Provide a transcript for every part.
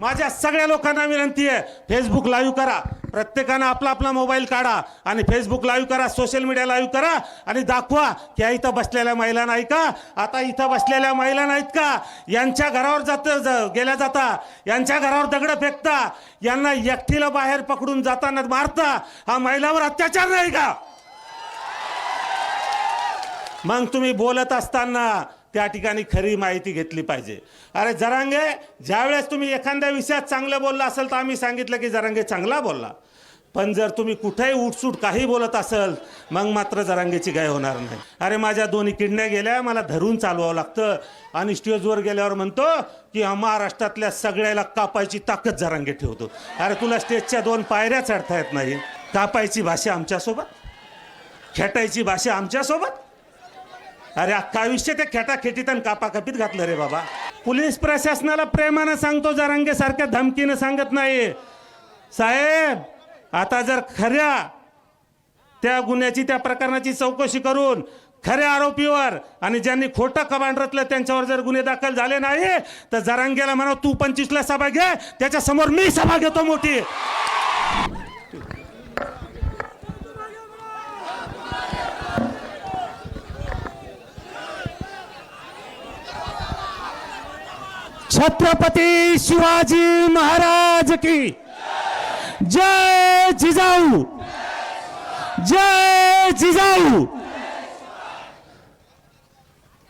माझ्या सगळ्या लोकांना विनंती आहे, फेसबुक लाईव्ह करा, प्रत्येकानं आपला आपला मोबाईल काढा आणि फेसबुक लाईव्ह करा, सोशल मीडिया लाईव्ह करा आणि दाखवा की इथं बसलेल्या महिला नाही का, आता इथं बसलेल्या महिला नाहीत का, यांच्या घरावर गेल्या जाता, यांच्या घरावर दगड फेकता, यांना एकटीला बाहेर पकडून जाताना मारता, हा महिलावर अत्याचार नाही का? मग तुम्ही बोलत असताना त्या ठिकाणी खरी माहिती घेतली पाहिजे. अरे जरांगे, ज्यावेळेस तुम्ही एखाद्या विषयात चांगलं बोलला असेल तर आम्ही सांगितलं की जरांगे चांगला बोलला, पण जर तुम्ही कुठेही उठसूट काही बोलत असेल मग मात्र जरांगेची गाय होणार नाही. अरे माझ्या दोन्ही किडण्या गेल्या, मला धरून चालवावं लागतं आणि स्टेजवर गेल्यावर म्हणतो की महाराष्ट्रातल्या सगळ्याला कापायची ताकद जरांगे ठेवतो. अरे तुला स्टेजच्या 2 पायऱ्या चढता येत नाही, कापायची भाषा आमच्यासोबत, खेटायची भाषा आमच्यासोबत. अरे अख्खा आयुष्य ते खेटाखेटीत आणि कापाकापीत घातलं रे बाबा. पोलीस प्रशासनाला प्रेमानं सांगतो, जरांगे सारख्या धमकीनं सांगत नाही. साहेब, आता जर खऱ्या त्या गुन्ह्याची, त्या प्रकरणाची चौकशी करून खऱ्या आरोपीवर आणि ज्यांनी खोटं कमांड रचलं त्यांच्यावर जर गुन्हे दाखल झाले नाही तर जरांगेला म्हणा तू 25ला सभा घे, त्याच्या समोर मी सभा घेतो मोठी. छत्रपती शिवाजी महाराज की जय. जिजाऊ जय. जिजाऊ.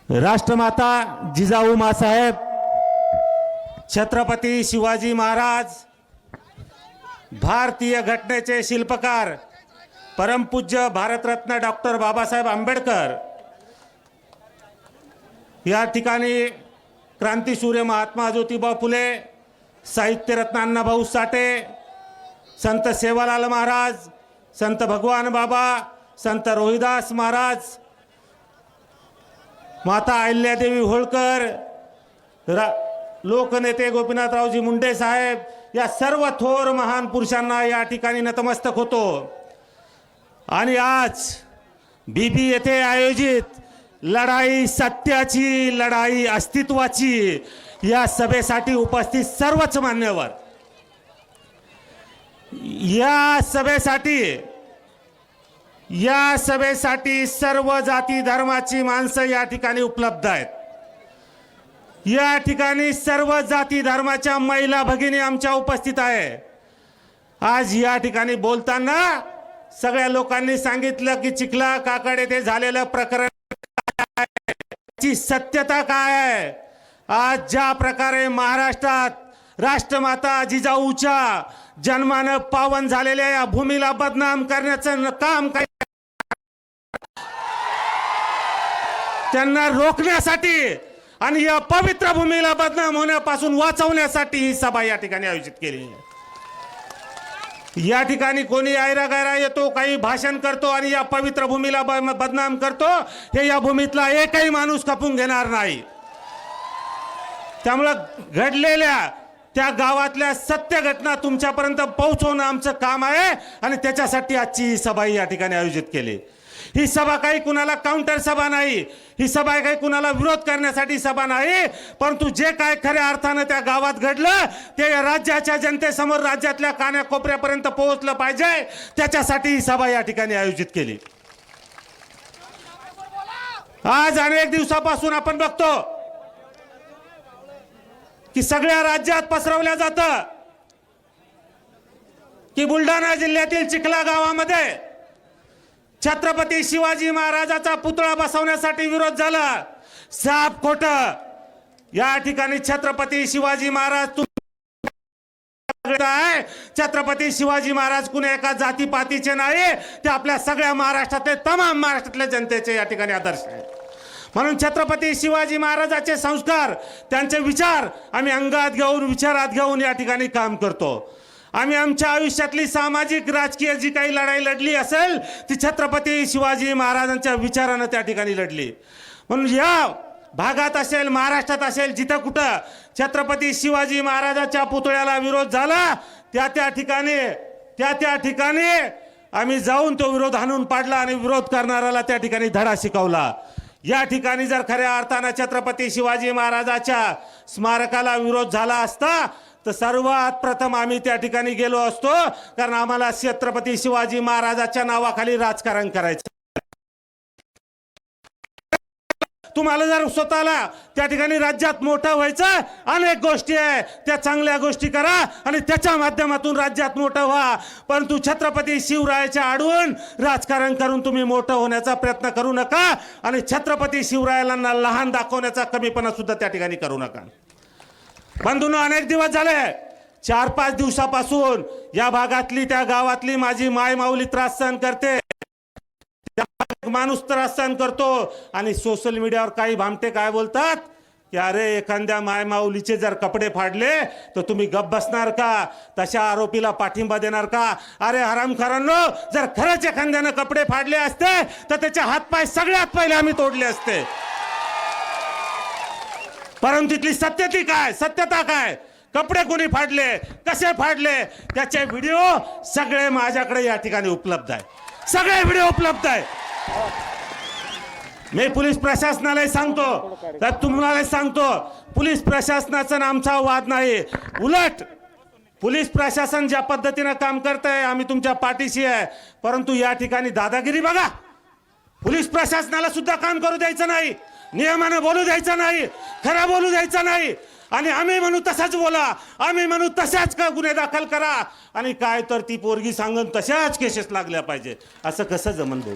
राष्ट्रमाता जिजाऊ मासाहेब छत्रपती शिवाजी महाराज, भारतीय घटनेचे शिल्पकार परमपूज्य भारतरत्न डॉक्टर बाबासाहेब आंबेडकर, या ठिकाणी क्रांतीसूर्य महात्मा ज्योतिबा फुले, साहित्यरत्न अण्णाभाऊ साठे, संत सेवालाल महाराज, संत भगवान बाबा, संत रोहिदास महाराज, माता अहिल्यादेवी होळकर, लोकनेते गोपीनाथरावजी मुंडे साहेब, या सर्व थोर महान पुरुषांना या ठिकाणी नतमस्तक होतो. आणि आज बीबी येथे आयोजित लढाई सत्याची, लढाई अस्तित्वाची, या सभेसाठी उपस्थित सर्वच मान्यवर, या सभेसाठी सर्व जाती धर्माची माणसं या ठिकाणी उपलब्ध आहेत. या ठिकाणी सर्व जाती धर्माच्या महिला भगिनी आमच्या उपस्थित आहे. आज या ठिकाणी बोलताना सगळ्या लोकांनी सांगितलं की चिखला काकड येथे झालेलं प्रकरण ची सत्यता काय आहे. आज ज्या प्रकारे महाराष्ट्रात राष्ट्रमाता जिजाऊच्या जन्मानं पावन झालेल्या या भूमीला बदनाम करण्याचं काम त्यांना रोखण्यासाठी आणि या पवित्र भूमीला बदनाम होण्यापासून वाचवण्यासाठी ही सभा या ठिकाणी आयोजित केली. या ठिकाणी कोणी आयरा गायरा येतो, काही भाषण करतो आणि या पवित्र भूमीला बदनाम करतो, हे या भूमीतला एकही माणूस खपून घेणार नाही. त्यामुळे घडलेल्या त्या गावातल्या सत्य घटना तुमच्यापर्यंत पोहोचवणं आमचं काम आहे आणि त्याच्यासाठी आजची ही सभा या ठिकाणी आयोजित केली. ही सभा काही कुणाला काउंटर सभा नाही, ही सभा काही कुणाला विरोध करण्यासाठी सभा नाही, परंतु जे काय खऱ्या अर्थानं त्या गावात घडलं ते राज्याच्या जनतेसमोर, राज्यातल्या कानाकोपऱ्यापर्यंत पोहोचलं पाहिजे, त्याच्यासाठी ही सभा या ठिकाणी आयोजित केली. आज अनेक दिवसापासून आपण बघतो की सगळ्या राज्यात पसरवल्या जातं की बुलढाणा जिल्ह्यातील चिखला गावामध्ये छत्रपती शिवाजी महाराजाचा पुतळा बसवण्यासाठी विरोध झाला. साफ खोटं. या ठिकाणी छत्रपती शिवाजी महाराज आहे, छत्रपती शिवाजी महाराज कुण्या एका जातीपातीचे नाही, ते आपल्या सगळ्या महाराष्ट्रातले, तमाम महाराष्ट्रातल्या जनतेचे या ठिकाणी आदर्श आहे. म्हणून छत्रपती शिवाजी महाराजांचे संस्कार, त्यांचे विचार आम्ही अंगात घेऊन, विचारात घेऊन या ठिकाणी काम करतो. आम्ही आमच्या आयुष्यातली सामाजिक राजकीय जी काही लढाई लढली असेल ती छत्रपती शिवाजी महाराजांच्या विचारानं त्या ठिकाणी लढली. म्हणून या भागात असेल, महाराष्ट्रात असेल, जिथं कुठं छत्रपती शिवाजी महाराजांच्या पुतळ्याला विरोध झाला त्या ठिकाणी आम्ही जाऊन तो विरोध हाणून पाडला आणि विरोध करणाऱ्याला त्या ठिकाणी धडा शिकवला. या ठिकाणी जर खऱ्या अर्थानं छत्रपती शिवाजी महाराजांच्या स्मारकाला विरोध झाला असता तर सर्वात प्रथम आम्ही त्या ठिकाणी गेलो असतो, कारण आम्हाला छत्रपती शिवाजी महाराजांच्या नावाखाली राजकारण करायचं। तुम्हाला जर स्वतःला त्या ठिकाणी राज्यात मोठं व्हायचं, अनेक गोष्टी आहे त्या चांगल्या गोष्टी करा आणि त्याच्या माध्यमातून राज्यात मोठं व्हा, परंतु छत्रपती शिवरायाच्या आडून राजकारण करून तुम्ही मोठं होण्याचा प्रयत्न करू नका आणि छत्रपती शिवरायाला लहान दाखवण्याचा कमीपणा सुद्धा त्या ठिकाणी करू नका। बंधूंनो, अनेक दिवस झाले, 4-5 दिवसापासून या भागातली त्या गावातली माझी माय माऊली त्रास सहन करते, माणूस त्रास सहन करतो आणि सोशल मीडियावर काही भामटे काय बोलतात की अरे एखाद्या माय माऊलीचे जर कपडे फाडले तर तुम्ही गप बसणार का, तशा आरोपीला पाठिंबा देणार का? अरे हरामखोरांनो, जर खरंच एखाद्याने कपडे फाडले असते तर त्याचे हातपाय सगळ्यात पहिले आम्ही तोडले असते, परंतु तिथली सत्यता काय, कपडे कोणी फाडले, कसे फाडले, त्याचे व्हिडिओ सगळे माझ्याकडे या ठिकाणी उपलब्ध आहे, सगळे व्हिडिओ उपलब्ध आहे। मी पोलीस प्रशासनाला सांगतो, तर तुम्हाला सांगतो, पोलीस प्रशासनाचा आमचा वाद नाही, उलट पोलीस प्रशासन ज्या पद्धतीने काम करत आहे आम्ही तुमच्या पाठीशी आहे, परंतु या ठिकाणी दादागिरी बघा, पोलीस प्रशासनाला सुद्धा काम करू द्यायचं नाही, नियमाने बोलू द्यायचं नाही, खरं बोलू द्यायचं नाही आणि आम्ही म्हणू तसाच बोला, आम्ही म्हणू तशाच का गुन्हे दाखल करा आणि काय तर ती पोरगी सांगून तशाच केसेस लागल्या पाहिजे, असं कसं जमन भाऊ?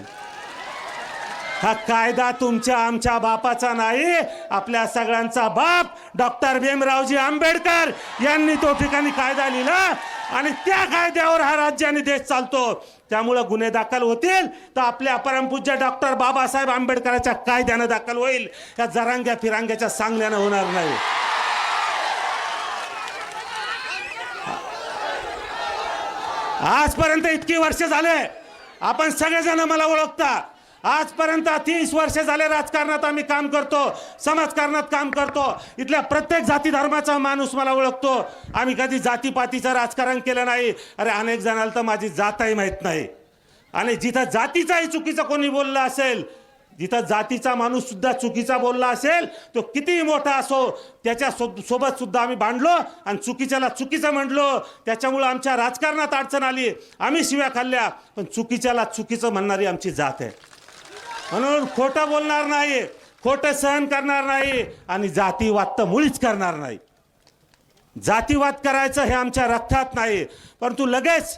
हा कायदा तुमच्या आमच्या बापाचा नाही, आपल्या सगळ्यांचा बाप डॉक्टर भीमरावजी आंबेडकर यांनी तो ठिकाणी कायदा लिहिला आणि त्या कायद्यावर हा राज्य आणि देश चालतो। त्यामुळे गुन्हे दाखल होतील तर आपल्या परमपूज्य डॉक्टर बाबासाहेब आंबेडकरांच्या कायद्याने दाखल होईल, या जरांग्या फिरांग्याच्या सांगण्याने होणार नाही। आजपर्यंत इतकी वर्ष झाले, आपण सगळेजण मला ओळखता, आजपर्यंत 30 वर्ष झाले राजकारणात आम्ही काम करतो, समाजकारणात काम करतो, इथल्या प्रत्येक जाती धर्माचा माणूस मला ओळखतो, आम्ही कधी जातीपातीचं राजकारण केलं नाही। अरे अनेक जणांना तर माझी जातही माहीत नाही आणि जिथं जातीचाही चुकीचं कोणी बोललं असेल, जिथं जातीचा माणूस सुद्धा चुकीचा बोलला असेल, तो कितीही मोठा असो, त्याच्या सोबत सुद्धा आम्ही भांडलो आणि चुकीच्याला चुकीचं म्हणलो, त्याच्यामुळे आमच्या राजकारणात अडचण आली, आम्ही शिव्या खाल्ल्या, पण चुकीच्याला चुकीचं म्हणणारी आमची जात आहे, म्हणून खोटं बोलणार नाही, खोटं सहन करणार नाही आणि जातीवाद तर मुळीच करणार नाही। जातीवाद करायचं हे आमच्या रक्तात नाही, परंतु लगेच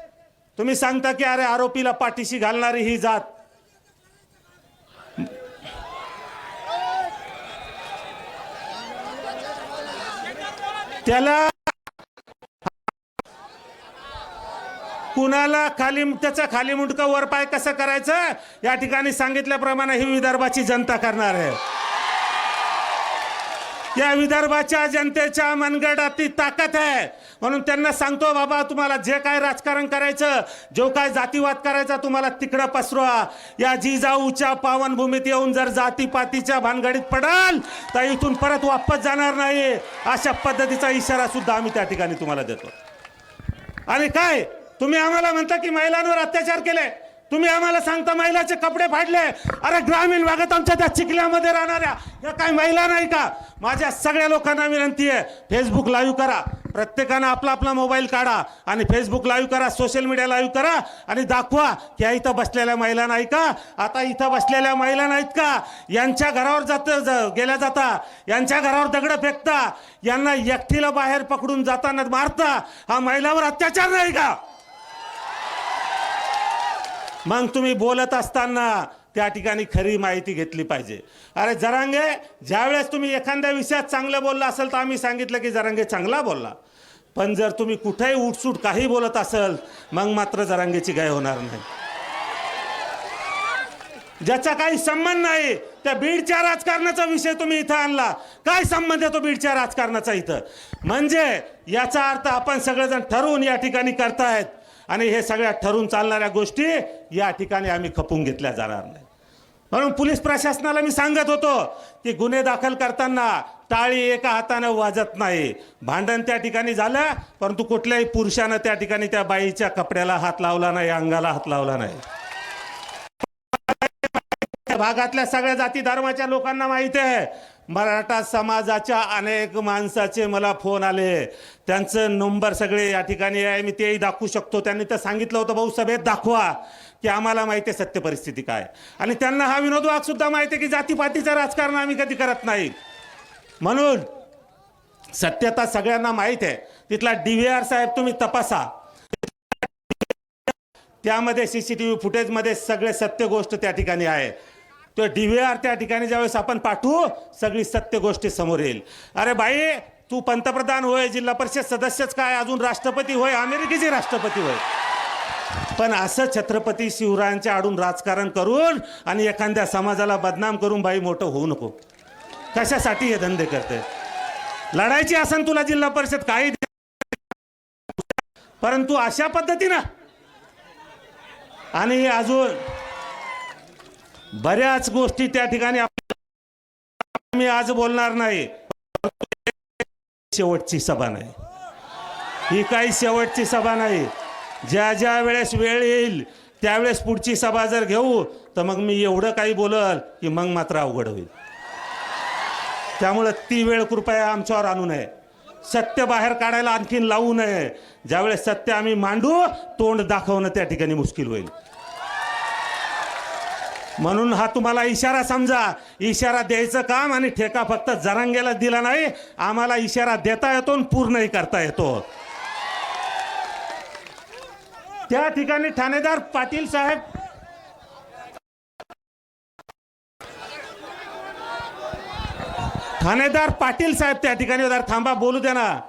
तुम्ही सांगता की अरे आरोपीला पाठीशी घालणारी ही जात, त्याला कुणाला खाली, त्याचा खाली मुंडकं वर पाय कसं करायचं या ठिकाणी सांगितल्याप्रमाणे ही विदर्भाची जनता करणार आहे। या विदर्भाच्या जनतेच्या मनगटात ती ताकद आहे, म्हणून त्यांना सांगतो बाबा तुम्हाला जे काय राजकारण करायचं, जो काय जातीवाद करायचा तुम्हाला तिकडं पसरवा, या जिजाऊच्या पावनभूमीत येऊन जर जातीपातीच्या भानगडीत पडाल तर इथून परत वापस जाणार नाही, अशा पद्धतीचा इशारा सुद्धा आम्ही त्या ठिकाणी तुम्हाला देतो। आणि काय तुम्ही आम्हाला म्हणता की महिलांवर अत्याचार केले, तुम्ही आम्हाला सांगता महिलाचे कपडे फाडले, अरे ग्रामीण भागात आमच्या त्या चिखल्यामध्ये राहणाऱ्या या काय महिला नाही का? माझ्या सगळ्या लोकांना विनंती आहे, फेसबुक लाईव्ह करा, प्रत्येकानं आपला आपला मोबाईल काढा आणि फेसबुक लाईव्ह करा, सोशल मीडिया लाईव्ह करा आणि दाखवा की या इथं बसलेल्या महिला नाही का, आता इथं बसलेल्या महिला नाहीत का, यांच्या घरावर गेल्या जाता, यांच्या घरावर दगड फेकता, यांना एकटीला बाहेर पकडून जाताना मारता, हा महिलावर अत्याचार नाही का? मग तुम्ही बोलत असताना त्या ठिकाणी खरी माहिती घेतली पाहिजे। अरे जरांगे, ज्यावेळेस तुम्ही एखाद्या विषयात चांगलं बोलला असेल तर आम्ही सांगितलं की जरांगे चांगला बोलला, पण जर तुम्ही कुठेही उठसूट काही बोलत असेल मग मात्र जरांगेची गाय होणार नाही। ज्याचा काही संबंध नाही त्या बीडच्या राजकारणाचा विषय तुम्ही इथं आणला, काय संबंध आहे तो बीडच्या राजकारणाचा इथं? म्हणजे याचा अर्थ आपण सगळेजण ठरवून या ठिकाणी करतायत आणि हे सगळ्या ठरून चालणाऱ्या गोष्टी या ठिकाणी आम्ही खपून घेतल्या जाणार नाही। म्हणून पोलीस प्रशासनाला मी सांगत होतो की गुन्हे दाखल करताना टाळी एका हाताने वाजत नाही, भांडण त्या ठिकाणी झालं परंतु कुठल्याही पुरुषानं त्या ठिकाणी त्या बाईच्या कपड्याला हात लावला नाही, अंगाला हात लावला नाही। भागातल्या सगळ्या जाती धर्माच्या लोकांना माहिती आहे मराठा समाजाच्या अनेक माणसाचे मला फोन आले, त्यांचं नंबर सगळे या ठिकाणी आहे, मी तेही दाखवू शकतो. त्यांनी तर सांगितलं होतं भाऊ सभेत दाखवा, की आम्हाला माहिती आहे सत्य परिस्थिती काय. आणि त्यांना हा विनोद वाघ सुद्धा माहिती आहे की जातीपातीचं राजकारण आम्ही कधी करत नाही. म्हणून सत्यता सगळ्यांना माहीत आहे. तिथला DVR साहेब तुम्ही तपासा, त्यामध्ये CCTV फुटेजमध्ये सगळे सत्य गोष्ट त्या ठिकाणी आहे. तो DVR त्या ठिकाणी ज्यावेळेस आपण पाठवू सगळी सत्य गोष्टी समोर येईल. अरे बाई, तू पंतप्रधान होय, जिल्हा परिषद सदस्यच काय, अजून राष्ट्रपती होय, अमेरिकेचे राष्ट्रपती होय, पण असं छत्रपती शिवरायांच्या आडून राजकारण करून आणि एखाद्या समाजाला बदनाम करून बाई मोठं होऊ नको. कशासाठी हे धंदे करते? लढायची असन तुला जिल्हा परिषद काही, परंतु अशा पद्धतीनं आणि अजून बऱ्याच गोष्टी त्या ठिकाणी मी आज बोलणार नाही. शेवटची सभा नाही ही, काही शेवटची सभा नाही. ज्या ज्या वेळेस वेळ येईल त्यावेळेस पुढची सभा जर घेऊ तर मग मी एवढं काही बोलल की मग मात्र अवघड होईल. त्यामुळे ती वेळ कृपया आमच्यावर आणू नये. सत्य बाहेर काढायला आणखीन लावू नये. ज्यावेळेस सत्य आम्ही मांडू तोंड दाखवणं त्या ठिकाणी मुश्किल होईल. म्हणून हा तुम्हाला इशारा समजा. इशारा द्यायचं काम आणि ठेका फक्त जरांगेला दिला नाही, आम्हाला इशारा देता येतो आणि पूर्णही करता येतो. त्या ठिकाणी ठाणेदार पाटील साहेब, ठाणेदार पाटील साहेब त्या ठिकाणी थांबा, बोलू द्या ना.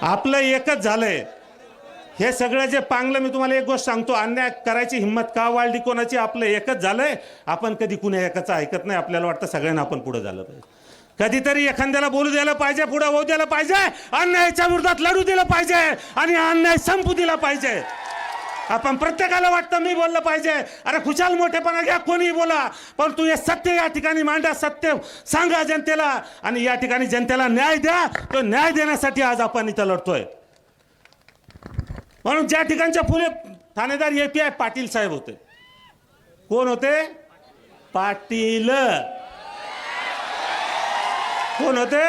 आपलं एकच झालंय. हे सगळं जे पांगलं, मी तुम्हाला एक गोष्ट सांगतो, अन्याय करायची हिंमत का वाढली कोणाची? आपलं एकच झालंय. आपण कधी कुणी एकाचं ऐकत नाही. आपल्याला वाटतं सगळ्यांना आपण पुढे झालं पाहिजे. कधीतरी एखाद्याला बोलू द्यायला पाहिजे, पुढे होऊ द्यायला पाहिजे, अन्यायाच्या विरोधात लढू दिलं पाहिजे आणि अन्याय संपू दिला पाहिजे. आपण प्रत्येकाला वाटतं मी बोललं पाहिजे. अरे खुशाल मोठेपणा घ्या, कोणी बोला, पण तू हे सत्य या ठिकाणी मांडा, सत्य सांगा जनतेला आणि या ठिकाणी जनतेला न्याय द्या. तो न्याय देण्यासाठी आज आपण इथं लढतोय. म्हणून ज्या ठिकाणच्या फुले ठाणेदार API पाटील साहेब होते. कोण होते? पाटील. कोण होते?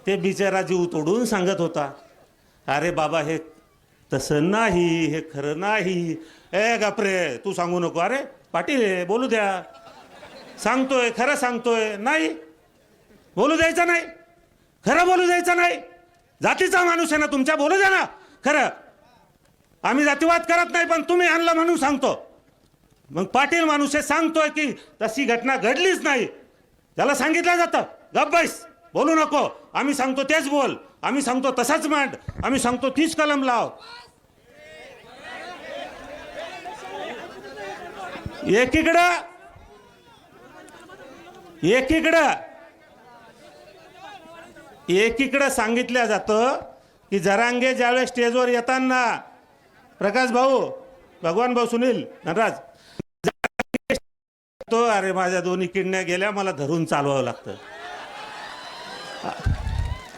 ते बिचारा जीव तोडून सांगत होता, अरे बाबा हे तसं नाही, हे खरं नाही. ए गपरे, तू सांगू नको. अरे पाटील आहे, बोलू द्या. सांगतोय, खरं सांगतोय. नाही बोलू द्यायचं नाही, खरं बोलू द्यायचं नाही. जातीचा माणूस आहे ना तुमच्या, बोलू द्या ना खरं. आम्ही जातीवाद करत नाही, पण तुम्ही आणलं म्हणून सांगतो. मग पाटील माणूस आहे, सांगतोय की तशी घटना घडलीच नाही. त्याला सांगितलं जातं गप बैस, बोलू नको. आम्ही सांगतो तेच बोल, आम्ही सांगतो तसाच मांड, आम्ही सांगतो तीच कलम लाव. एकीकडं सांगितलं जातं की जरांगे ज्यावेळेस स्टेजवर येताना, प्रकाश भाऊ, भगवान भाऊ, सुनील, नटराज, तो अरे माझ्या दोन्ही किडण्या गेल्या, मला धरून चालवावं लागतं.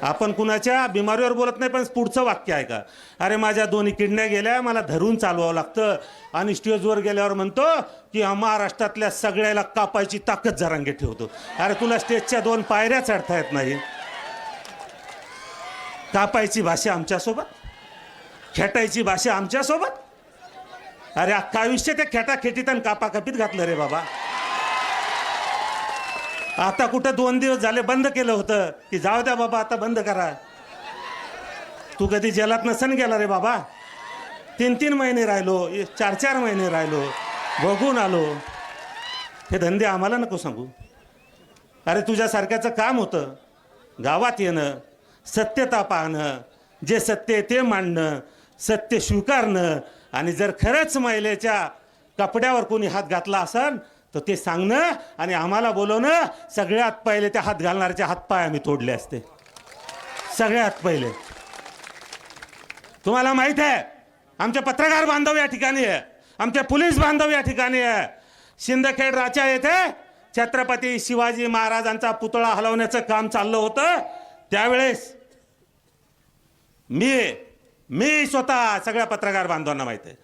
आपण कुणाच्या बिमारीवर बोलत नाही, पण पुढचं वाक्य आहे का, अरे माझ्या दोन्ही किडण्या गेल्या, मला धरून चालवावं लागतं. आणि स्टेजवर गेल्यावर म्हणतो की महाराष्ट्रातल्या सगळ्याला कापायची ताकद जरांगे ठेवतो. अरे तुला स्टेजच्या 2 पायऱ्या चढता येत नाही. कापायची भाषा आमच्यासोबत, खेटायची भाषा आमच्यासोबत. अरे अख्खा आयुष्य त्या खेटाखेटीत आणि कापाकापीत घातलं रे बाबा. आता कुठं 2 दिवस झाले बंद केलं होतं की जाऊ द्या बाबा आता बंद करा. तू कधी जेलात नसन गेला रे बाबा. 3-3 महिने राहिलो, 4-4 महिने राहिलो, बघून आलो. हे धंदे आम्हाला नको सांगू. अरे तुझ्यासारख्याचं काम होतं गावात येणं, सत्यता पाहणं, जे सत्य आहे ते मांडणं, सत्य स्वीकारणं, आणि जर खरंच महिलेच्या कपड्यावर कोणी हात घातला असेल तर ते सांगणं आणि आम्हाला बोलवणं. सगळ्यात पहिले त्या हात घालणाऱ्याचे हातपाय आम्ही तोडले असते, सगळ्यात पहिले. तुम्हाला माहित आहे आमचे पत्रकार बांधव या ठिकाणी आहे, आमचे पोलीस बांधव या ठिकाणी आहे. शिंदखेड राजा येथे छत्रपती शिवाजी महाराजांचा पुतळा हलवण्याचं काम चाललं होतं. त्यावेळेस मी स्वतः, सगळ्या पत्रकार बांधवांना माहित आहे,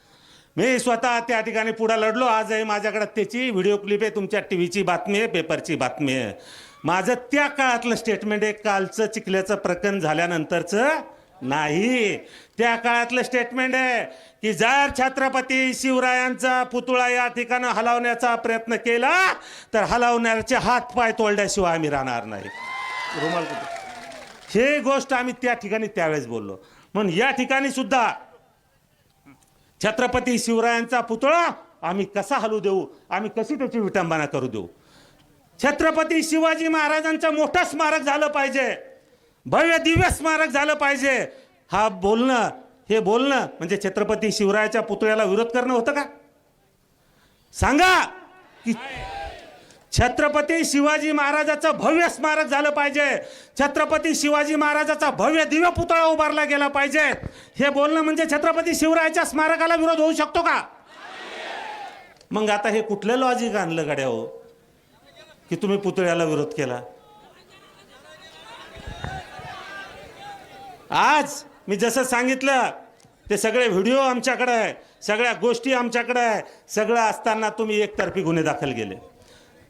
मी स्वतः त्या ठिकाणी पुढे लढलो. आजही माझ्याकडे त्याची व्हिडिओ क्लिप आहे, तुमच्या टीव्हीची बातमी आहे, पेपरची बातमी आहे. माझं त्या काळातलं स्टेटमेंट आहे, कालचं चिखल्याचं प्रकरण झाल्यानंतरचं नाही. त्या काळातलं स्टेटमेंट आहे की जर छत्रपती शिवरायांचा पुतळा या ठिकाणी हलवण्याचा प्रयत्न केला तर हलवण्याचे हात पाय तोडल्याशिवाय आम्ही राहणार नाही. रुमाल हे गोष्ट आम्ही त्या ठिकाणी त्यावेळेस बोललो. म्हणून या ठिकाणी सुद्धा छत्रपती शिवरायांचा पुतळा आम्ही कसा हलू देऊ, आम्ही कशी त्याची विटंबना करू देऊ. छत्रपती शिवाजी महाराजांचं मोठं स्मारक झालं पाहिजे, भव्य दिव्य स्मारक झालं पाहिजे. हा बोलणं, हे बोलणं म्हणजे छत्रपती शिवरायाच्या पुतळ्याला विरोध करणं होतं का? सांगा की छत्रपती शिवाजी महाराजाचं भव्य स्मारक झालं पाहिजे, छत्रपती शिवाजी महाराजाचा भव्य दिव्य पुतळा उभारला गेला पाहिजे, हे बोलणं म्हणजे छत्रपती शिवरायाच्या स्मारकाला विरोध होऊ शकतो का? मग आता हे कुठलं लॉजिक आणलं गड्या हो की तुम्ही पुतळ्याला विरोध केला? आज मी जसं सांगितलं ते सगळे व्हिडिओ आमच्याकडे आहे, सगळ्या गोष्टी आमच्याकडे आहे. सगळं असताना तुम्ही एकतर्फी गुन्हे दाखल केले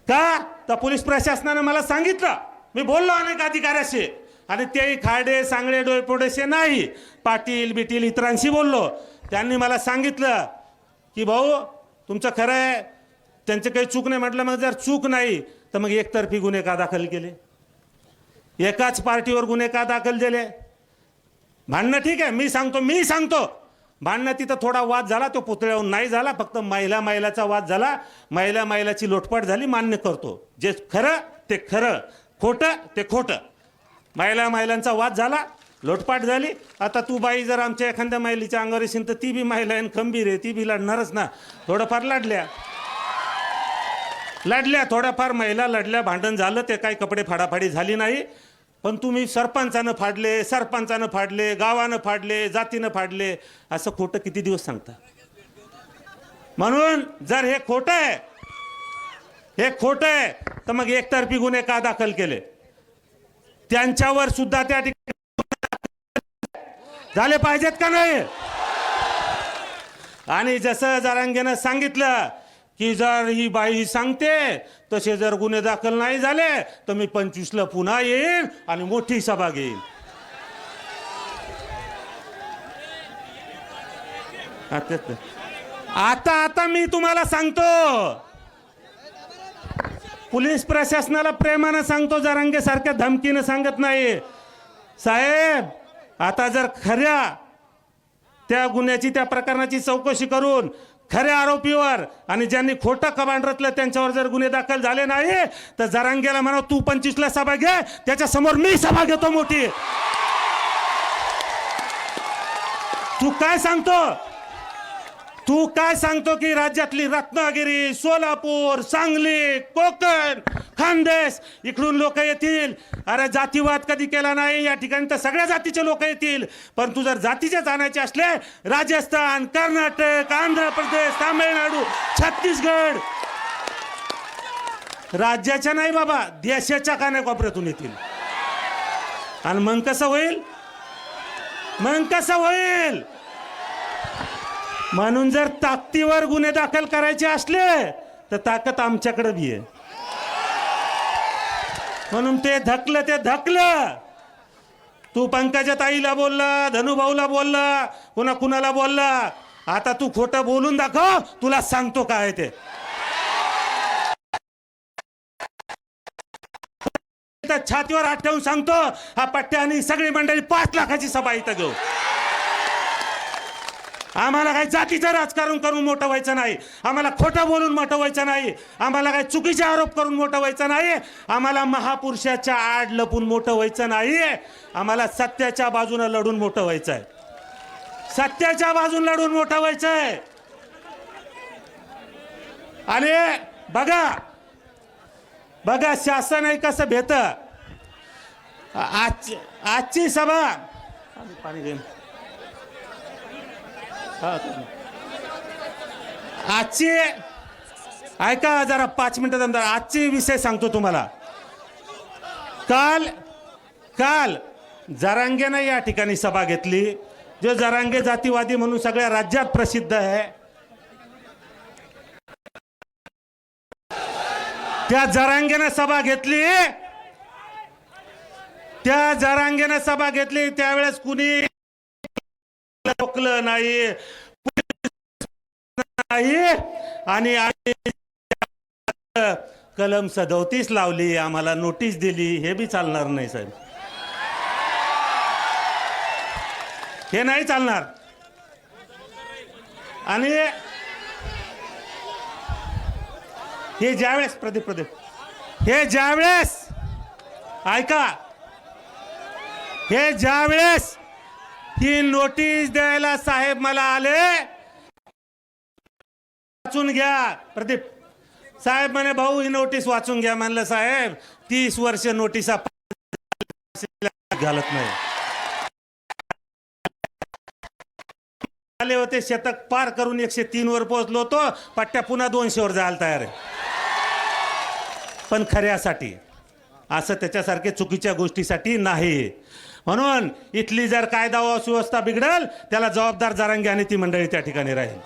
का? तर पोलीस प्रशासनाने मला सांगितलं, मी बोललो अनेक अधिकाऱ्याशी, आणि तेही खाडे सांगडे डोळपोडेसे नाही, पाटील बिटील इतरांशी बोललो. त्यांनी मला सांगितलं की भाऊ तुमचं खरं आहे, त्यांचं काही चूक नाही. म्हटलं मग जर चूक नाही तर मग एकतर्फी गुन्हे का दाखल केले, एकाच पार्टीवर गुन्हे का दाखल केले? भांडणं ठीक आहे, मी सांगतो भांडणं तिथं थोडा वाद झाला, तो पुतळ्यावर नाही झाला, फक्त महिलाचा वाद झाला, महिलाची लोटपाट झाली, मान्य करतो. जे खरं ते खरं, खोटं ते खोटं. महिलांचा वाद झाला, लोटपाट झाली. आता तू बाई जर आमच्या एखाद्या महिलेच्या अंगावर येशील तर ती बी महिला आहे, खंबीर आहे, ती बी लढणारच ना. थोडंफार लढल्या थोड्याफार महिला लढल्या, भांडण झालं, ते काही कपडे फाडाफाडी झाली नाही. पण तुम्ही सरपंचानं फाडले, गावानं फाडले, जातीनं फाडले, असं खोटं किती दिवस सांगता? म्हणून जर हे खोटं आहे तर मग एकतर्फी गुन्हे का दाखल केले? त्यांच्यावर सुद्धा त्या ठिकाणी झाले पाहिजेत का नाही? आणि जसं जरांगेनं सांगितलं की जर ही बाई सांगते तसे जर गुन्हे दाखल नाही झाले तर मी 25ला पुन्हा येईल आणि मोठी सभा घेईल. आता मी तुम्हाला सांगतो, पोलीस प्रशासनाला प्रेमानं सांगतो, जरांगे सारख्या धमकीनं सांगत नाही. साहेब, आता जर खऱ्या त्या गुन्ह्याची, त्या प्रकरणाची चौकशी करून खऱ्या आरोपीवर आणि ज्यांनी खोटं कबाड रचलं त्यांच्यावर जर गुन्हे दाखल झाले नाही तर जरांगेला म्हणा तू 25ला सभा घे, त्याच्या समोर मी सभा घेतो मोठी. तू काय सांगतो की राज्यातली रत्नागिरी, सोलापूर, सांगली, कोकण, खानदेश इकडून लोक येतील? अरे जातीवाद कधी केला नाही या ठिकाणी, तर सगळ्या जातीचे लोक येतील. पण तू जर जातीचेच आणायचे असले, राजस्थान, कर्नाटक, आंध्र प्रदेश, तामिळनाडू, छत्तीसगड, राज्याच्या नाही बाबा, देशाच्या कानाकोपऱ्यातून येतील. आणि मग कसं होईल? म्हणून जर ताकदीवर गुन्हे दाखल करायचे असले तर ताकद आमच्याकडे बी आहे. म्हणून ते धकलं. तू पंकजा ताईला बोलला, धनुभाऊला बोलला, कुणाला बोलला. आता तू खोटं बोलून दाखव, तुला सांगतो काय ते. छातीवर हात ठेवून सांगतो, हा पट्ट्या आणि सगळी मंडळी 5 लाखाची सभा इथं घेऊ. आम्हाला काही जातीचं राजकारण करून मोठं व्हायचं नाही, आम्हाला खोटं बोलून मोठं व्हायचं नाही, आम्हाला काही चुकीचे आरोप करून मोठं व्हायचं नाही, आम्हाला महापुरुषाच्या आड लपून मोठं व्हायचं नाही, आम्हाला सत्याच्या बाजूने लढून मोठं व्हायचं आहे. सत्याच्या बाजून लढून मोठं व्हायचं आहे. आणि बघा शासन आहे कसं भेट. आजची सभा पाणी घेऊन आजची ऐका जरा 5 मिनिटं नंतर आजची विषय सांगतो तुम्हाला. काल जरांगेनं या ठिकाणी सभा घेतली, जो जरांगे जातीवादी म्हणून सगळ्या राज्यात प्रसिद्ध आहे. त्या जरांगेनं सभा घेतली, त्या जरांगेनं सभा घेतली त्यावेळेस कुणी रोखलं नाही आणि कलम 37 लावली, आम्हाला नोटीस दिली. हे बी चालणार नाही साहेब, हे नाही चालणार. आणि हे ज्यावेळेस प्रदीप हे ज्यावेळेस ऐका, हे ज्यावेळेस ही नोटीस द्यायला साहेब मला आले, वाचून घ्या प्रदीप साहेब म्हणे, भाऊ ही नोटीस वाचून घ्या. म्हणलं साहेब 30 वर्ष नोटिसा घालत नाही. आले होते, शतक पार करून 103 वर पोहोचलो होतो, पट्ट्या पुन्हा 200 वर जायला तयार आहे. पण खऱ्यासाठी, असं त्याच्यासारखे चुकीच्या गोष्टीसाठी नाही. म्हणून इथली जर कायदा व सुव्यवस्था बिघडल, त्याला जबाबदार जरांगे आणि ती मंडळी त्या ठिकाणी राहील.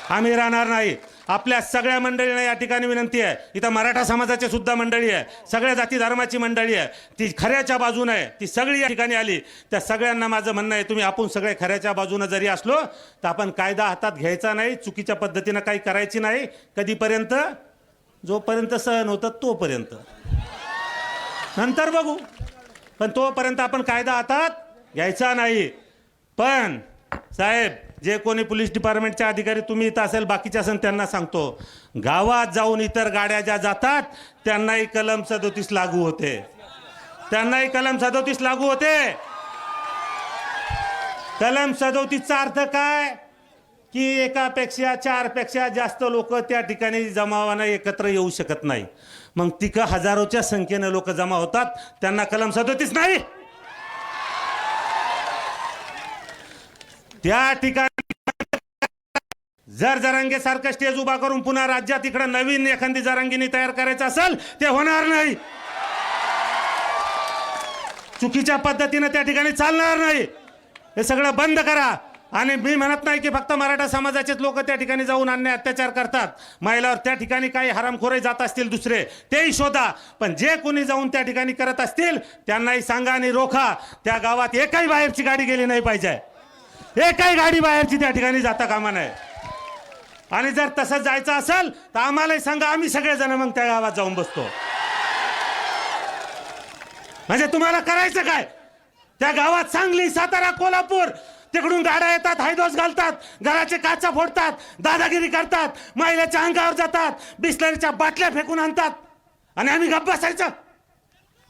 आम्ही राहणार नाही. आपल्या सगळ्या मंडळींना या ठिकाणी विनंती आहे, इथं मराठा समाजाची सुद्धा मंडळी आहे, सगळ्या जाती धर्माची मंडळी आहे, ती खऱ्याच्या बाजूने आहे, ती सगळी या ठिकाणी आली. त्या सगळ्यांना माझं म्हणणं आहे, तुम्ही आपण सगळे खऱ्याच्या बाजूने जरी असलो तर आपण कायदा हातात घ्यायचा नाही, चुकीच्या पद्धतीनं काही करायची नाही. कधीपर्यंत? जोपर्यंत सहन होतं तोपर्यंत, नंतर बघू. पण तोपर्यंत आपण कायदा हातात घ्यायचा नाही. पण साहेब, जे कोणी पोलीस डिपार्टमेंटचे अधिकारी तुम्ही इथं असेल, बाकीचे असेल, त्यांना सांगतो, गावात जाऊन इतर गाड्या ज्या जातात त्यांनाही कलम 37 लागू होते, त्यांनाही कलम 37 लागू होते. कलम 37चा अर्थ काय की एकापेक्षा 4 पेक्षा जास्त लोक त्या ठिकाणी जमावानं एकत्र येऊ शकत नाही. मग तिथं हजारोच्या संख्येनं लोक जमा होतात, त्यांना कलम 37 नाही. त्या ठिकाणी जर जरांगे सारखं स्टेज उभा करून पुन्हा राज्यात इकडे नवीन एखादी जरांगीनी तयार करायचं असेल, ते होणार नाही. चुकीच्या पद्धतीने त्या ठिकाणी चालणार नाही. हे सगळं बंद करा. आणि मी म्हणत नाही की फक्त मराठा समाजाचेच लोक त्या ठिकाणी जाऊन अन्याय अत्याचार करतात, महिलावर त्या ठिकाणी काही हरामखोरे जात असतील दुसरे, तेही शोधा. पण जे कोणी जाऊन त्या ठिकाणी करत असतील त्यांनाही सांगा आणि रोखा. त्या गावात एकही बाहेरची गाडी गेली नाही पाहिजे, एकही गाडी बाहेरची त्या ठिकाणी जाता कामा नये. आणि जर तसं जायचं असेल तर आम्हालाही सांगा, आम्ही सगळेजण मग त्या गावात जाऊन बसतो. म्हणजे तुम्हाला करायचं काय? त्या गावात सांगली, सातारा, कोल्हापूर तिकडून गाड्या येतात, हायदोस घालतात, घराचे काचा फोडतात, दादागिरी करतात, महिलेच्या अंगावर जातात, बिस्लरीच्या बाटल्या फेकून आणतात, आणि आम्ही गप्प बसायचं,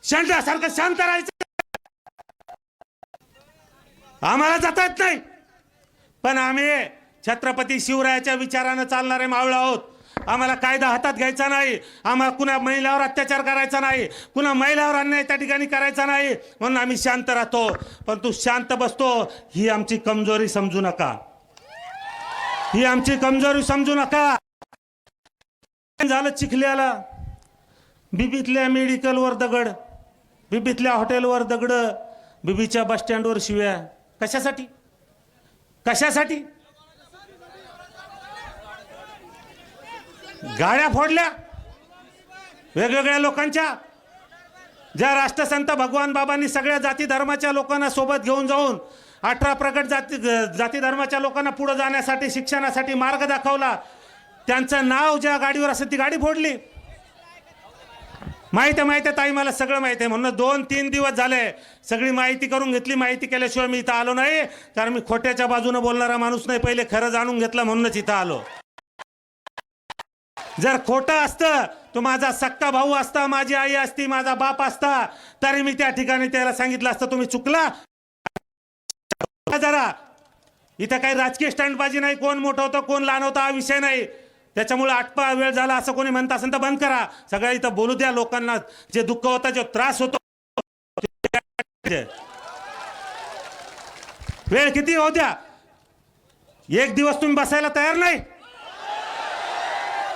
शेंड्यासारखं शांत राहायचं. आम्हाला जाता येत नाही. पण आम्ही छत्रपती शिवरायाच्या विचारानं चालणारे मावळे आहोत. आम्हाला कायदा हातात घ्यायचा नाही, आम्हाला कुणा महिलावर अत्याचार करायचा नाही, कुणा महिलावर अन्याय त्या ठिकाणी करायचा नाही, म्हणून आम्ही शांत राहतो. पण तू शांत बसतो, ही आमची कमजोरी समजू नका, ही आमची कमजोरी समजू नका. झालं चिखल्याला, बिबीतल्या मेडिकलवर दगड, बिबीतल्या हॉटेलवर दगड, बिबीच्या बस स्टँडवर शिव्या. कशासाठी? कशासाठी? गाड्या फोडल्या वेगवेगळ्या लोकांच्या. ज्या राष्ट्रसंत भगवान बाबांनी सगळ्या जाती धर्माच्या लोकांना सोबत घेऊन जाऊन 18 प्रगट जाती धर्माच्या लोकांना पुढे जाण्यासाठी, शिक्षणासाठी मार्ग दाखवला, त्यांचं नाव ज्या गाडीवर असेल ती गाडी फोडली. माहिती आहे ताई, मला सगळं माहिती आहे. म्हणून 2-3 दिवस झाले सगळी माहिती करून घेतली. माहिती केल्याशिवाय मी इथं आलो नाही, कारण मी खोट्याच्या बाजूने बोलणारा माणूस नाही. पहिले खरं जाणून घेतलं म्हणूनच इथं आलो. जर खोटं असतं तो माझा सक्का भाऊ असता, माझी आई असती, माझा बाप असता, तरी मी त्या ठिकाणी त्याला सांगितलं असतं तुम्ही चुकला. जरा इथं काही राजकीय स्टंटबाजी नाही, कोण मोठं होतं कोण लहान होतं हा विषय नाही. त्याच्यामुळे आटपा वेळ झाला असं कोणी म्हणत असेल तर बंद करा. सगळ्या इथं बोलू द्या लोकांना, जे दुःख होतं, जो त्रास होतो. वेळ किती होऊ द्या, एक दिवस तुम्ही बसायला तयार नाही,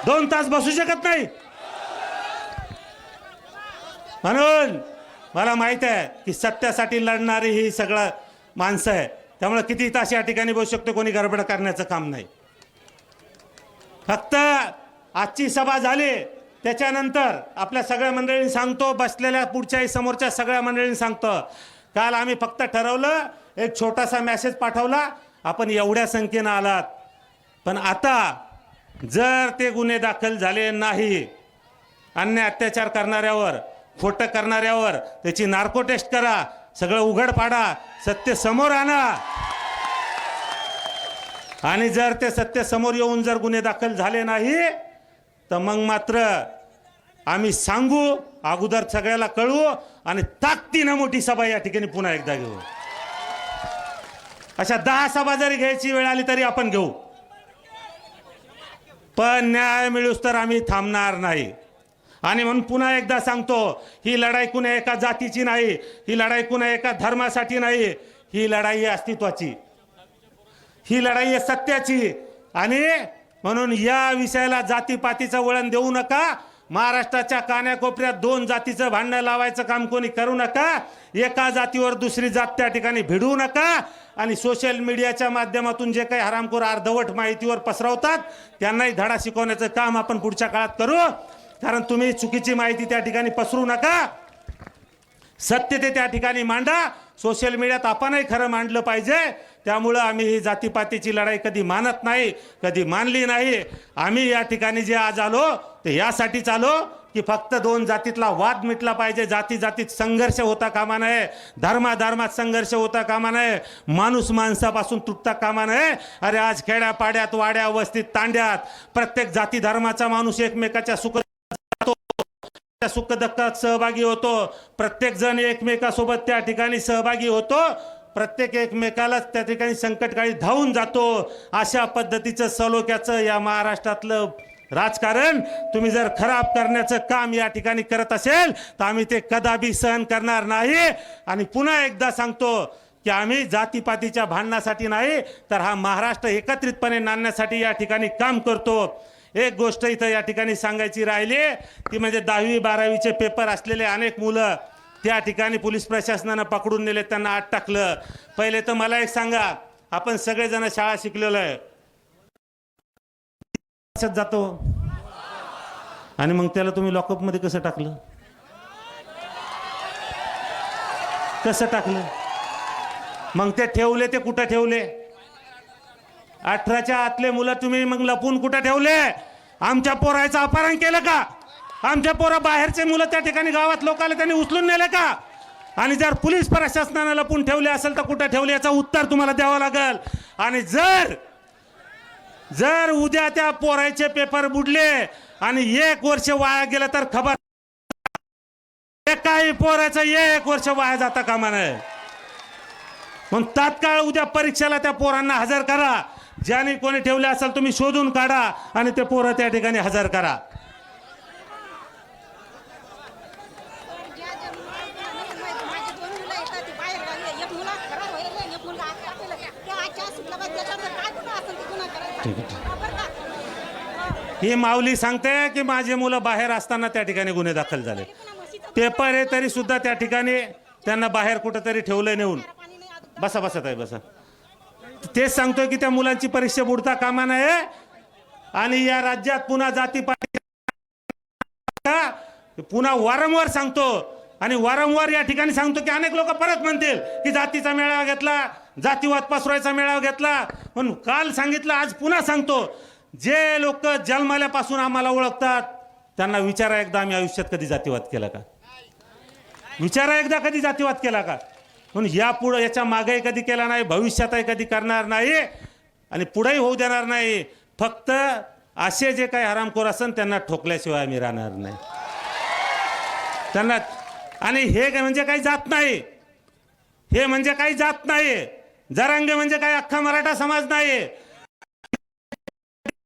2 तास बसू शकत नाही. म्हणून मला माहित आहे की सत्यासाठी लढणारी ही सगळं माणसं आहे, त्यामुळे किती तास या ठिकाणी बसू शकतो, कोणी गडबड करण्याचं काम नाही. फक्त आजची सभा झाली त्याच्यानंतर आपल्या सगळ्या मंडळींनी सांगतो, बसलेल्या पुढच्याही समोरच्या सगळ्या मंडळींनी सांगतो, काल आम्ही फक्त ठरवलं, एक छोटासा मेसेज पाठवला, आपण एवढ्या संख्येनं आलात, पण आता जर ते गुन्हे दाखल झाले नाही, अन्याय अत्याचार करणाऱ्यावर, खोटं करणाऱ्यावर त्याची नार्को टेस्ट करा, सगळं उघड पाडा, सत्य समोर आणा, आणि जर ते सत्य समोर येऊन जर गुन्हे दाखल झाले नाही तर मग मात्र आम्ही सांगू, अगोदर सगळ्याला कळवू आणि ताकदीनं मोठी सभा या ठिकाणी पुन्हा एकदा घेऊ. अशा 10 सभा जरी घ्यायची वेळ आली तरी आपण घेऊ, पण न्याय मिळूस तर आम्ही थांबणार नाही. आणि म्हणून पुन्हा एकदा सांगतो, ही लढाई कुणा एका जातीची नाही, ही लढाई कुणा एका धर्मासाठी नाही, ही लढाई आहे अस्तित्वाची, ही लढाई आहे सत्याची. आणि म्हणून या विषयाला जातीपातीचं वळण देऊ नका. महाराष्ट्राच्या कानाकोपऱ्यात 2 जातीचं भांडण लावायचं काम कोणी करू नका. एका जातीवर दुसरी जात त्या ठिकाणी भिडवू नका. आणि सोशल मीडियाच्या माध्यमातून जे काही हरामखोर अर्धवट माहितीवर पसरवतात त्यांनाही धडा शिकवण्याचं काम आपण पुढच्या काळात करू. कारण तुम्ही चुकीची माहिती त्या ठिकाणी पसरू नका, सत्य ते त्या ठिकाणी मांडा. सोशल मीडियात आपणही खरं मांडलं पाहिजे. त्यामुळं आम्ही ही जातीपातीची लढाई कधी मानत नाही, कधी मानली नाही. आम्ही या ठिकाणी जे आज आलो ते यासाठीच आलो की फक्त 2 जातीतला वाद मिटला पाहिजे, जाती जातीत संघर्ष होता कामा नये, धर्माधर्मात संघर्ष होता कामा नये, माणूस माणसापासून तुटता कामा नये. अरे आज खेड्यापाड्यात, वाड्या, वस्तीत, तांड्यात प्रत्येक जाती धर्माचा माणूस एकमेकाच्या सुख दुःखात सहभागी होतो. प्रत्येक जण एकमेकासोबत त्या ठिकाणी सहभागी होतो. प्रत्येक एकमेकाला त्या ठिकाणी संकटकाळी धावून जातो. अशा पद्धतीचं सलोख्याचं या महाराष्ट्रातलं राजकारण तुम्ही जर खराब करण्याचं काम या ठिकाणी करत असेल तर आम्ही ते कदापि सहन करणार नाही. आणि पुन्हा एकदा सांगतो की आम्ही जातीपातीच्या भांडणासाठी नाही तर हा महाराष्ट्र एकत्रितपणे नांदण्यासाठी या ठिकाणी काम करतो. एक गोष्ट इथं या ठिकाणी सांगायची राहिली ती म्हणजे 10वी 12वीचे पेपर असलेले अनेक मुलं त्या ठिकाणी पोलीस प्रशासनानं पकडून नेले, त्यांना आत टाकलं. पहिले तर मला एक सांगा, आपण सगळेजण शाळा शिकलेलो आहे, जातो आणि मग त्याला तुम्ही लॉकअप मध्ये कसं टाकलं, कसं टाकलं? मग ते ठेवले, ते कुठं ठेवले? 18च्या आतले मुलं तुम्ही मग लपून कुठं ठेवले? आमच्या पोराचं अपहरण केलं का? आमच्या पोरा बाहेरचे मुलं त्या ठिकाणी गावात लोकांना त्यांनी उचलून नेले का? आणि जर पोलीस प्रशासनानं लपून ठेवले असेल तर कुठं ठेवले याचं उत्तर तुम्हाला द्यावं लागेल. आणि जर उद्या त्या पोराचे पेपर बुडले आणि 1 वर्ष वाया गेलं तर खबर, एकाही पोराचं 1 वर्ष वाया जाता कामा नये. मग तात्काळ उद्या परीक्षेला त्या पोरांना हजर करा. ज्याने कोणी ठेवले असेल तुम्ही शोधून काढा आणि ते पोरं त्या ठिकाणी हजर करा. ही माऊली सांगते की माझे मुलं बाहेर असताना त्या ठिकाणी गुन्हे दाखल झाले. पेपर आहे तरी सुद्धा त्या ठिकाणी त्यांना बाहेर कुठंतरी ठेवलंय नेऊन. बसा बसा ताई बसा. तेच सांगतोय की त्या मुलांची परीक्षा बुडता कामा नये. आणि या राज्यात पुन्हा जातीपाती पुन्हा वारंवार सांगतो आणि वारंवार या ठिकाणी सांगतो की अनेक लोक परत म्हणतील की जातीचा मेळावा घेतला, जातीवाद पसरवायचा मेळावा घेतला. म्हणून काल सांगितलं, आज पुन्हा सांगतो, जे लोक जन्मल्यापासून आम्हाला ओळखतात त्यांना विचारा एकदा आम्ही आयुष्यात कधी जातीवाद केला का? विचारा एकदा कधी जातीवाद केला का? म्हणून यापुढे याच्या मागेही कधी केला नाही, भविष्यातही कधी करणार नाही आणि पुढेही होऊ देणार नाही. फक्त असे जे काही हरामखोर असन त्यांना ठोकल्याशिवाय आम्ही राहणार नाही त्यांना. आणि हे म्हणजे काही जात नाही, हे म्हणजे काही जात नाही. जरांगे म्हणजे काही अख्खा मराठा समाज नाही.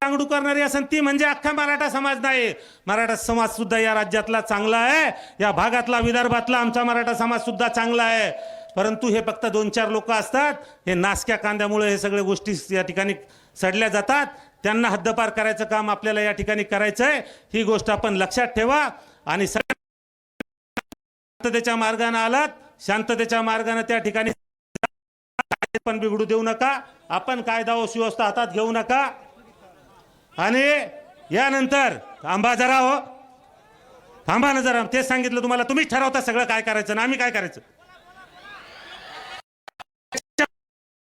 तांगडू करणारी असन ती म्हणजे अख्खा मराठा समाज नाही. मराठा समाज सुद्धा या राज्यातला चांगला आहे, या भागातला विदर्भातला आमचा मराठा समाज सुद्धा चांगला आहे. परंतु हे फक्त 2-4 लोक असतात, हे नासक्या कांद्यामुळे हे सगळे गोष्टी या ठिकाणी सडल्या जातात. त्यांना हद्दपार करायचं काम आपल्याला या ठिकाणी करायचं आहे. ही गोष्ट आपण लक्षात ठेवा. आणि शांततेच्या मार्गाने आलात, शांततेच्या मार्गाने त्या ठिकाणी पण बिघडू देऊ नका. आपण कायदा व सुव्यवस्था हातात घेऊ नका. आणि यानंतर थांबा जरा हो, थांबा ना जरा, तेच सांगितलं तुम्हाला, तुम्हीच ठरवता सगळं काय करायचं ना आम्ही काय करायचं.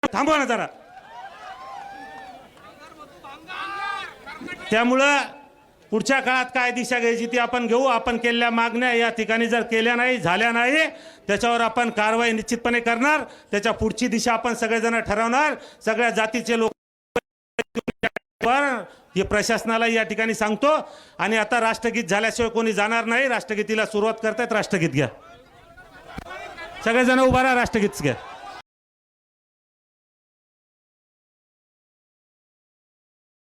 थांबवा ना जरा. त्यामुळं पुढच्या काळात काय दिशा घ्यायची ती आपण घेऊ. आपण केलेल्या मागण्या या ठिकाणी जर केल्या नाही, झाल्या नाही, त्याच्यावर आपण कारवाई निश्चितपणे करणार. त्याच्या पुढची दिशा आपण सगळेजण ठरवणार. सगळ्या जातीचे लोक हे प्रशासनाला या ठिकाणी सांगतो. आणि आता राष्ट्रगीत झाल्याशिवाय कोणी जाणार नाही. राष्ट्रगीतीला सुरुवात करतायत. राष्ट्रगीत घ्या, सगळेजण उभा राहा, राष्ट्रगीत घ्या.